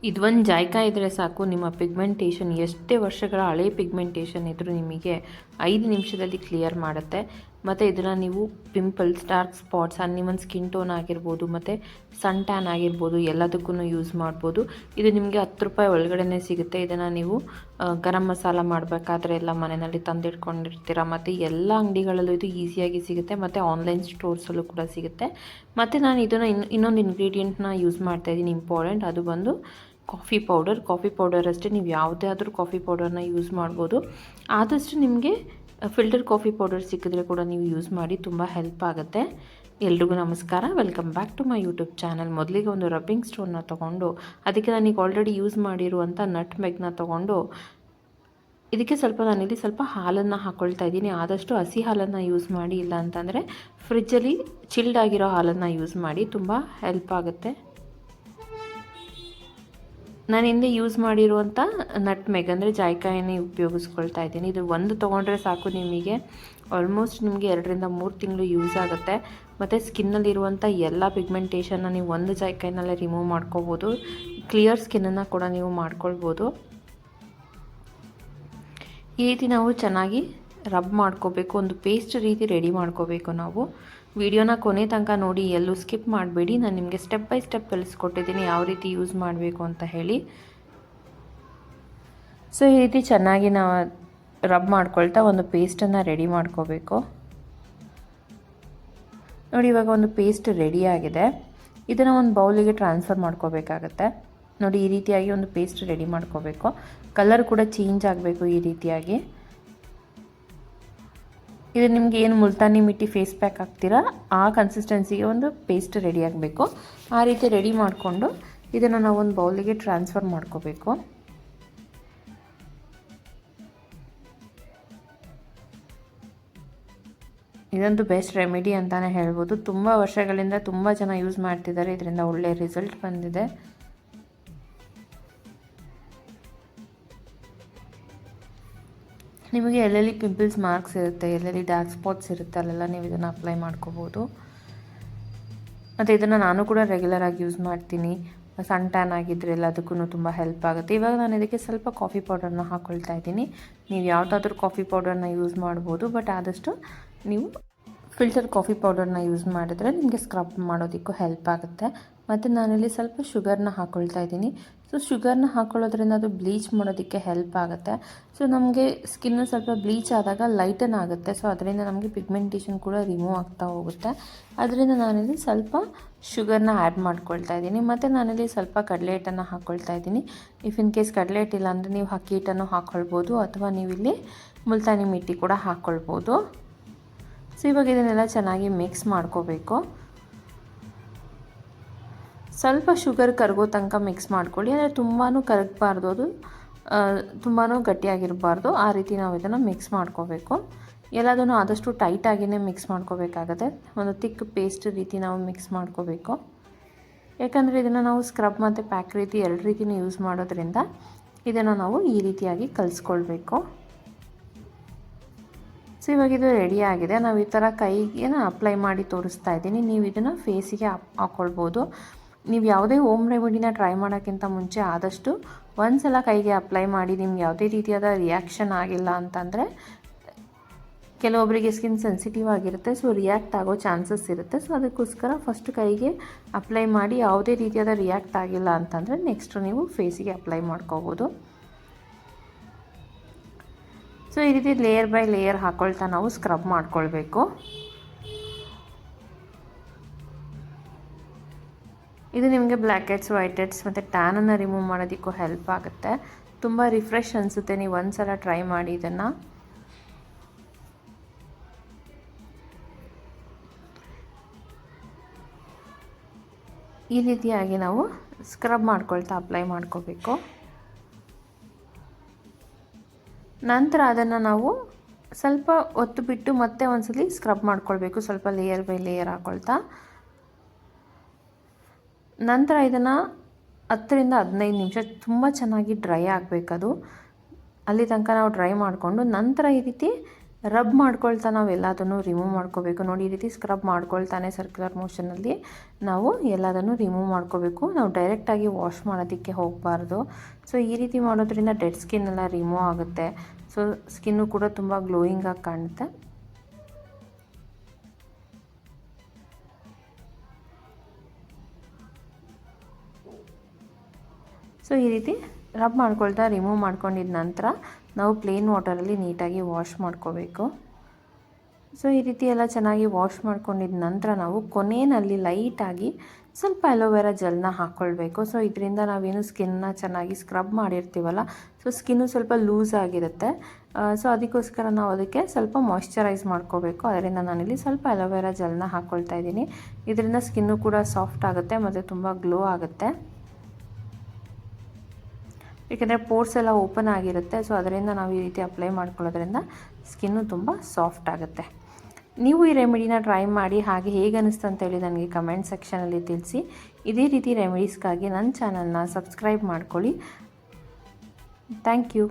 ಇದೊಂದು ಜಾಯ್ಕಾ ಇದ್ದರೆ ಸಾಕು, ನಿಮ್ಮ ಪಿಗ್ಮೆಂಟೇಷನ್ ಎಷ್ಟೇ ವರ್ಷಗಳ ಹಳೆ ಪಿಗ್ಮೆಂಟೇಷನ್ ಇದ್ದರೂ ನಿಮಗೆ 5 ನಿಮಿಷದಲ್ಲಿ ಕ್ಲಿಯರ್ ಮಾಡುತ್ತೆ. ಮತ್ತು ಇದನ್ನು ನೀವು pimples, dark spots, uneven skin tone ಆಗಿರ್ಬೋದು, ಮತ್ತು ಸನ್ ಟ್ಯಾನ್ ಆಗಿರ್ಬೋದು, ಎಲ್ಲದಕ್ಕೂ ಯೂಸ್ ಮಾಡ್ಬೋದು. ಇದು ನಿಮಗೆ 10 ರೂಪಾಯಿ ಒಳಗಡೆ ಸಿಗುತ್ತೆ. ಇದನ್ನು ನೀವು ಗರಂ ಮಸಾಲ ಮಾಡಬೇಕಾದ್ರೆ ಎಲ್ಲ ಮನೆಯಲ್ಲಿ ತಂದಿಟ್ಕೊಂಡಿರ್ತೀರ. ಮತ್ತು ಎಲ್ಲ ಅಂಗಡಿಗಳಲ್ಲೂ ಇದು ಈಸಿಯಾಗಿ ಸಿಗುತ್ತೆ, ಮತ್ತು ಆನ್ಲೈನ್ ಸ್ಟೋರ್ಸಲ್ಲೂ ಕೂಡ ಸಿಗುತ್ತೆ. ಮತ್ತು ನಾನು ಇದನ್ನು ಇನ್ನೊಂದು ಇಂಗ್ರೀಡಿಯೆಂಟ್ನ ಯೂಸ್ ಮಾಡ್ತಾಯಿದ್ದೀನಿ, ಇಂಪಾರ್ಟೆಂಟ್. ಅದು ಬಂದು ಕಾಫಿ ಪೌಡರ್ ಅಷ್ಟೇ. ನೀವು ಯಾವುದೇ ಆದರೂ ಕಾಫಿ ಪೌಡರ್ನ ಯೂಸ್ ಮಾಡ್ಬೋದು. ಆದಷ್ಟು ನಿಮಗೆ ಫಿಲ್ಟರ್ ಕಾಫಿ ಪೌಡರ್ ಸಿಕ್ಕಿದ್ರೆ ಕೂಡ ನೀವು ಯೂಸ್ ಮಾಡಿ, ತುಂಬ ಹೆಲ್ಪ್ ಆಗುತ್ತೆ. ಎಲ್ರಿಗೂ ನಮಸ್ಕಾರ, welcome back to my YouTube channel. ಮೊದಲಿಗೆ ಒಂದು ರಬ್ಬಿಂಗ್ ಸ್ಟೋನ್ನ ತೊಗೊಂಡು ಅದಕ್ಕೆ ನಾನೀಗ ಆಲ್ರೆಡಿ ಯೂಸ್ ಮಾಡಿರುವಂಥ ನಟ್ ಮೆಗ್ನ ತೊಗೊಂಡು ಇದಕ್ಕೆ ನಾನಿಲ್ಲಿ ಸ್ವಲ್ಪ ಹಾಲನ್ನು ಹಾಕ್ಕೊಳ್ತಾ ಇದ್ದೀನಿ. ಆದಷ್ಟು ಹಸಿ ಹಾಲನ್ನು ಯೂಸ್ ಮಾಡಿ, ಇಲ್ಲ ಅಂತಂದರೆ ಫ್ರಿಜ್ಜಲ್ಲಿ ಚಿಲ್ಡ್ ಆಗಿರೋ ಹಾಲನ್ನು ಯೂಸ್ ಮಾಡಿ, ತುಂಬ ಹೆಲ್ಪ್ ಆಗುತ್ತೆ. ನಾನು ಹಿಂದೆ ಯೂಸ್ ಮಾಡಿರುವಂಥ ನಟ್ ಮೆಗ್ ಅಂದರೆ ಜಾಯ್ಕಾಯನ್ನೇ ಉಪಯೋಗಿಸ್ಕೊಳ್ತಾ ಇದ್ದೀನಿ. ಇದು ಒಂದು ತೊಗೊಂಡ್ರೆ ಸಾಕು, ನಿಮಗೆ ಆಲ್ಮೋಸ್ಟ್ ನಿಮಗೆ 2ರಿಂದ 3 ತಿಂಗಳು ಯೂಸ್ ಆಗುತ್ತೆ. ಮತ್ತು ಸ್ಕಿನ್ನಲ್ಲಿರುವಂಥ ಎಲ್ಲ ಪಿಗ್ಮೆಂಟೇಷನ್ನ ನೀವು ಒಂದು ಜಾಯ್ಕಾಯಿನಲ್ಲೇ ರಿಮೂವ್ ಮಾಡ್ಕೋಬೋದು. ಕ್ಲಿಯರ್ ಸ್ಕಿನ್ನನ್ನು ಕೂಡ ನೀವು ಮಾಡ್ಕೊಳ್ಬೋದು. ಈ ರೀತಿ ನಾವು ಚೆನ್ನಾಗಿ ರಬ್ ಮಾಡ್ಕೋಬೇಕು, ಒಂದು ಪೇಸ್ಟ್ ರೀತಿ ರೆಡಿ ಮಾಡ್ಕೋಬೇಕು. ನಾವು ವಿಡಿಯೋನ ಕೊನೆ ತನಕ ನೋಡಿ, ಎಲ್ಲೂ ಸ್ಕಿಪ್ ಮಾಡಬೇಡಿ. ನಾನು ನಿಮಗೆ ಸ್ಟೆಪ್ ಬೈ ಸ್ಟೆಪ್ ತಿಳಿಸ್ಕೊಟ್ಟಿದ್ದೀನಿ ಯಾವ ರೀತಿ ಯೂಸ್ ಮಾಡಬೇಕು ಅಂತ ಹೇಳಿ. ಸೊ ಈ ರೀತಿ ಚೆನ್ನಾಗಿ ನಾವು ರಬ್ ಮಾಡ್ಕೊಳ್ತಾ ಒಂದು ಪೇಸ್ಟನ್ನು ರೆಡಿ ಮಾಡ್ಕೋಬೇಕು. ನೋಡಿ, ಇವಾಗ ಒಂದು ಪೇಸ್ಟ್ ರೆಡಿಯಾಗಿದೆ. ಇದನ್ನು ಒಂದು ಬೌಲಿಗೆ ಟ್ರಾನ್ಸ್ಫರ್ ಮಾಡ್ಕೋಬೇಕಾಗತ್ತೆ. ನೋಡಿ, ಈ ರೀತಿಯಾಗಿ ಒಂದು ಪೇಸ್ಟ್ ರೆಡಿ ಮಾಡ್ಕೋಬೇಕು. ಕಲರ್ ಕೂಡ ಚೇಂಜ್ ಆಗಬೇಕು ಈ ರೀತಿಯಾಗಿ. ಇದು ನಿಮಗೆ ಏನು ಮುಲ್ತಾನಿ ಮಿಟ್ಟಿ ಫೇಸ್ ಪ್ಯಾಕ್ ಹಾಕ್ತೀರಾ ಆ ಕನ್ಸಿಸ್ಟೆನ್ಸಿಗೆ ಒಂದು ಪೇಸ್ಟ್ ರೆಡಿ ಆಗಬೇಕು. ಆ ರೀತಿ ರೆಡಿ ಮಾಡಿಕೊಂಡು ಇದನ್ನು ನಾವು ಒಂದು ಬೌಲಿಗೆ ಟ್ರಾನ್ಸ್ಫರ್ ಮಾಡ್ಕೋಬೇಕು. ಇದೊಂದು ಬೆಸ್ಟ್ ರೆಮಿಡಿ ಅಂತಲೇ ಹೇಳ್ಬೋದು. ತುಂಬ ವರ್ಷಗಳಿಂದ ತುಂಬ ಜನ ಯೂಸ್ ಮಾಡ್ತಿದ್ದಾರೆ, ಇದರಿಂದ ಒಳ್ಳೆಯ ರಿಸಲ್ಟ್ ಬಂದಿದೆ. ನಿಮಗೆ ಎಲ್ಲೆಲ್ಲಿ ಪಿಂಪಲ್ಸ್ ಮಾರ್ಕ್ಸ್ ಇರುತ್ತೆ, ಎಲ್ಲೆಲ್ಲಿ ಡಾರ್ಕ್ ಸ್ಪಾಟ್ಸ್ ಇರುತ್ತೆ, ಅಲ್ಲೆಲ್ಲ ನೀವು ಇದನ್ನು ಅಪ್ಲೈ ಮಾಡ್ಕೋಬೋದು. ಮತ್ತು ಇದನ್ನು ನಾನು ಕೂಡ ರೆಗ್ಯುಲರಾಗಿ ಯೂಸ್ ಮಾಡ್ತೀನಿ. ಸನ್ ಟ್ಯಾನ್ ಆಗಿದ್ದರೆ ಎಲ್ಲದಕ್ಕೂ ತುಂಬ ಹೆಲ್ಪ್ ಆಗುತ್ತೆ. ಇವಾಗ ನಾನು ಇದಕ್ಕೆ ಸ್ವಲ್ಪ ಕಾಫಿ ಪೌಡರ್ನ ಹಾಕ್ಕೊಳ್ತಾ ಇದ್ದೀನಿ. ನೀವು ಯಾವುದಾದ್ರೂ ಕಾಫಿ ಪೌಡರ್ನ ಯೂಸ್ ಮಾಡ್ಬೋದು, ಬಟ್ ಆದಷ್ಟು ನೀವು ಫಿಲ್ಟರ್ ಕಾಫಿ ಪೌಡರ್ನ ಯೂಸ್ ಮಾಡಿದ್ರೆ ನಿಮಗೆ ಸ್ಕ್ರಬ್ ಮಾಡೋದಕ್ಕೂ ಹೆಲ್ಪ್ ಆಗುತ್ತೆ. ಮತ್ತು ನಾನಿಲ್ಲಿ ಸ್ವಲ್ಪ ಶುಗರ್ನ ಹಾಕ್ಕೊಳ್ತಾ ಇದ್ದೀನಿ. ಸೊ ಶುಗರ್ನ ಹಾಕ್ಕೊಳ್ಳೋದ್ರಿಂದ ಅದು ಬ್ಲೀಚ್ ಮಾಡೋದಕ್ಕೆ ಹೆಲ್ಪ್ ಆಗುತ್ತೆ. ಸೊ ನಮಗೆ ಸ್ಕಿನ್ನು ಸ್ವಲ್ಪ ಬ್ಲೀಚ್ ಆದಾಗ ಲೈಟನ್ ಆಗುತ್ತೆ. ಸೊ ಅದರಿಂದ ನಮಗೆ ಪಿಗ್ಮೆಂಟೇಷನ್ ಕೂಡ ರಿಮೂವ್ ಆಗ್ತಾ ಹೋಗುತ್ತೆ. ಅದರಿಂದ ನಾನಿಲ್ಲಿ ಸ್ವಲ್ಪ ಶುಗರ್ನ ಆ್ಯಡ್ ಮಾಡ್ಕೊಳ್ತಾ ಇದ್ದೀನಿ. ಮತ್ತು ನಾನಿಲ್ಲಿ ಸ್ವಲ್ಪ ಕಡಲೆ ಹಿಟ್ಟನ್ನು ಹಾಕ್ಕೊಳ್ತಾ ಇದ್ದೀನಿ. ಇಫ್ ಇನ್ ಕೇಸ್ ಕಡಲೆ ಹಿಟ್ಟಿಲ್ಲ ಅಂದರೆ ನೀವು ಅಕ್ಕಿ ಹಿಟ್ಟನ್ನು ಹಾಕ್ಕೊಳ್ಬೋದು, ಅಥವಾ ನೀವಿಲ್ಲಿ ಮುಲ್ತಾನಿ ಮಿಟ್ಟಿ ಕೂಡ ಹಾಕ್ಕೊಳ್ಬೋದು. ಸೊ ಇವಾಗ ಇದನ್ನೆಲ್ಲ ಚೆನ್ನಾಗಿ ಮಿಕ್ಸ್ ಮಾಡ್ಕೋಬೇಕು. ಸ್ವಲ್ಪ ಶುಗರ್ ಕರಗೋ ತನಕ ಮಿಕ್ಸ್ ಮಾಡ್ಕೊಳ್ಳಿ. ಅಂದರೆ ತುಂಬಾ ಕರಗಬಾರ್ದು, ಅದು ತುಂಬಾ ಗಟ್ಟಿಯಾಗಿರಬಾರ್ದು. ಆ ರೀತಿ ನಾವು ಇದನ್ನು ಮಿಕ್ಸ್ ಮಾಡ್ಕೋಬೇಕು. ಎಲ್ಲದನ್ನು ಆದಷ್ಟು ಟೈಟಾಗಿಯೇ ಮಿಕ್ಸ್ ಮಾಡ್ಕೋಬೇಕಾಗತ್ತೆ. ಒಂದು ತಿಕ್ ಪೇಸ್ಟ್ ರೀತಿ ನಾವು ಮಿಕ್ಸ್ ಮಾಡ್ಕೋಬೇಕು. ಯಾಕಂದರೆ ಇದನ್ನು ನಾವು ಸ್ಕ್ರಬ್ ಮತ್ತು ಪ್ಯಾಕ್ ರೀತಿ 2 ರೀತಿಯೂ ಯೂಸ್ ಮಾಡೋದ್ರಿಂದ ಇದನ್ನು ನಾವು ಈ ರೀತಿಯಾಗಿ ಕಲಿಸ್ಕೊಳ್ಬೇಕು. ಸೊ ಇವಾಗ ಇದು ರೆಡಿ ಆಗಿದೆ. ನಾವು ಈ ಥರ ಕೈಗೆ ಅಪ್ಲೈ ಮಾಡಿ ತೋರಿಸ್ತಾ ಇದ್ದೀನಿ. ನೀವು ಇದನ್ನು ಫೇಸಿಗೆ ಹಾಕ್ಕೊಳ್ಬೋದು. ನೀವು ಯಾವುದೇ ಹೋಮ್ ರೆಮಿಡಿನ ಟ್ರೈ ಮಾಡೋಕ್ಕಿಂತ ಮುಂಚೆ ಆದಷ್ಟು ಒಂದು ಸಲ ಕೈಗೆ ಅಪ್ಲೈ ಮಾಡಿ. ನಿಮ್ಗೆ ಯಾವುದೇ ರೀತಿಯಾದ ರಿಯಾಕ್ಷನ್ ಆಗಿಲ್ಲ ಅಂತಂದರೆ, ಕೆಲವೊಬ್ಬರಿಗೆ ಸ್ಕಿನ್ ಸೆನ್ಸಿಟಿವ್ ಆಗಿರುತ್ತೆ, ಸೊ ರಿಯಾಕ್ಟ್ ಆಗೋ ಚಾನ್ಸಸ್ ಇರುತ್ತೆ. ಸೊ ಅದಕ್ಕೋಸ್ಕರ ಫಸ್ಟ್ ಕೈಗೆ ಅಪ್ಲೈ ಮಾಡಿ. ಯಾವುದೇ ರೀತಿಯಾದ ರಿಯಾಕ್ಟ್ ಆಗಿಲ್ಲ ಅಂತಂದರೆ ನೆಕ್ಸ್ಟ್ ನೀವು ಫೇಸಿಗೆ ಅಪ್ಲೈ ಮಾಡ್ಕೋಬೋದು. ಸೊ ಈ ರೀತಿ ಲೇಯರ್ ಬೈ ಲೇಯರ್ ಹಾಕ್ಕೊಳ್ತಾ ನಾವು ಸ್ಕ್ರಬ್ ಮಾಡ್ಕೊಳ್ಬೇಕು. ಇದು ನಿಮಗೆ ಬ್ಲ್ಯಾಕ್ ಹೆಡ್ಸ್, ವೈಟ್ ಹೆಡ್ಸ್ ಮತ್ತು ಟ್ಯಾನನ್ನು ರಿಮೂವ್ ಮಾಡೋದಕ್ಕೂ ಹೆಲ್ಪ್ ಆಗುತ್ತೆ. ತುಂಬ ರಿಫ್ರೆಶ್ ಅನಿಸುತ್ತೆ. ನೀವು ಒಂದು ಸಲ ಟ್ರೈ ಮಾಡಿ ಇದನ್ನು. ಈ ರೀತಿಯಾಗಿ ನಾವು ಸ್ಕ್ರಬ್ ಮಾಡ್ಕೊಳ್ತಾ ಅಪ್ಲೈ ಮಾಡ್ಕೋಬೇಕು. ನಂತರ ಅದನ್ನು ನಾವು ಸ್ವಲ್ಪ ಹೊತ್ತು ಬಿಟ್ಟು ಮತ್ತೆ ಒಂದ್ಸಲಿ ಸ್ಕ್ರಬ್ ಮಾಡ್ಕೊಳ್ಬೇಕು, ಸ್ವಲ್ಪ ಲೇಯರ್ ಬೈ ಲೇಯರ್ ಹಾಕ್ಕೊಳ್ತಾ. ನಂತರ ಇದನ್ನು 10ರಿಂದ 15 ನಿಮಿಷ ತುಂಬ ಚೆನ್ನಾಗಿ ಡ್ರೈ ಆಗಬೇಕದು. ಅಲ್ಲಿ ತನಕ ನಾವು ಡ್ರೈ ಮಾಡಿಕೊಂಡು ನಂತರ ಈ ರೀತಿ ರಬ್ ಮಾಡ್ಕೊಳ್ತಾ ನಾವು ಎಲ್ಲದನ್ನು ರಿಮೂವ್ ಮಾಡ್ಕೋಬೇಕು. ನೋಡಿ, ಈ ರೀತಿ ಸ್ಕ್ರಬ್ ಮಾಡ್ಕೊಳ್ತಾನೆ ಸರ್ಕ್ಯುಲರ್ ಮೋಷನಲ್ಲಿ ನಾವು ಎಲ್ಲದನ್ನು ರಿಮೂವ್ ಮಾಡ್ಕೋಬೇಕು. ನಾವು ಡೈರೆಕ್ಟಾಗಿ ವಾಶ್ ಮಾಡೋದಕ್ಕೆ ಹೋಗಬಾರ್ದು. ಸೊ ಈ ರೀತಿ ಮಾಡೋದ್ರಿಂದ ಡೆಡ್ ಸ್ಕಿನ್ ಎಲ್ಲ ರಿಮೂವ್ ಆಗುತ್ತೆ. ಸೊ ಸ್ಕಿನ್ನು ಕೂಡ ತುಂಬ ಗ್ಲೋಯಿಂಗಾಗಿ ಕಾಣುತ್ತೆ. ಸೊ ಈ ರೀತಿ ರಬ್ ಮಾಡ್ಕೊಳ್ತಾ ರಿಮೂವ್ ಮಾಡ್ಕೊಂಡಿದ ನಂತರ ನಾವು ಪ್ಲೇನ್ ವಾಟರಲ್ಲಿ ನೀಟಾಗಿ ವಾಶ್ ಮಾಡ್ಕೋಬೇಕು. ಸೊ ಈ ರೀತಿ ಎಲ್ಲ ಚೆನ್ನಾಗಿ ವಾಶ್ ಮಾಡ್ಕೊಂಡಿದ ನಂತರ ನಾವು ಕೊನೆಯಲ್ಲಿ ಲೈಟಾಗಿ ಸ್ವಲ್ಪ ಅಲೋವೆರಾ ಜೆಲ್ನ ಹಾಕ್ಕೊಳ್ಬೇಕು. ಸೊ ಇದರಿಂದ ನಾವೇನು ಸ್ಕಿನ್ನ ಚೆನ್ನಾಗಿ ಸ್ಕ್ರಬ್ ಮಾಡಿರ್ತೀವಲ್ಲ, ಸೊ ಸ್ಕಿನ್ನು ಸ್ವಲ್ಪ ಲೂಸ್ ಆಗಿರುತ್ತೆ. ಸೊ ಅದಕ್ಕೋಸ್ಕರ ನಾವು ಅದಕ್ಕೆ ಸ್ವಲ್ಪ ಮಾಯ್ಶ್ಚರೈಸ್ ಮಾಡ್ಕೋಬೇಕು. ಅದರಿಂದ ನಾನಿಲ್ಲಿ ಸ್ವಲ್ಪ ಅಲೋವೆರಾ ಜೆಲ್ನ ಹಾಕ್ಕೊಳ್ತಾ ಇದ್ದೀನಿ. ಇದರಿಂದ ಸ್ಕಿನ್ನು ಕೂಡ ಸಾಫ್ಟ್ ಆಗುತ್ತೆ ಮತ್ತು ತುಂಬ ಗ್ಲೋ ಆಗುತ್ತೆ. ಏಕೆಂದರೆ ಪೋರ್ಸ್ ಎಲ್ಲ ಓಪನ್ ಆಗಿರುತ್ತೆ. ಸೊ ಅದರಿಂದ ನಾವು ಈ ರೀತಿ ಅಪ್ಲೈ ಮಾಡ್ಕೊಳ್ಳೋದ್ರಿಂದ ಸ್ಕಿನ್ನು ತುಂಬ ಸಾಫ್ಟ್ ಆಗುತ್ತೆ. ನೀವು ಈ ರೆಮಿಡಿನ ಟ್ರೈ ಮಾಡಿ, ಹಾಗೆ ಹೇಗೆ ಅನ್ನಿಸ್ತು ಅಂತೇಳಿ ನನಗೆ ಕಮೆಂಟ್ ಸೆಕ್ಷನಲ್ಲಿ ತಿಳಿಸಿ. ಇದೇ ರೀತಿ ರೆಮಿಡೀಸ್ಗಾಗಿ ನನ್ನ ಚಾನಲ್ನ ಸಬ್ಸ್ಕ್ರೈಬ್ ಮಾಡ್ಕೊಳ್ಳಿ. Thank you.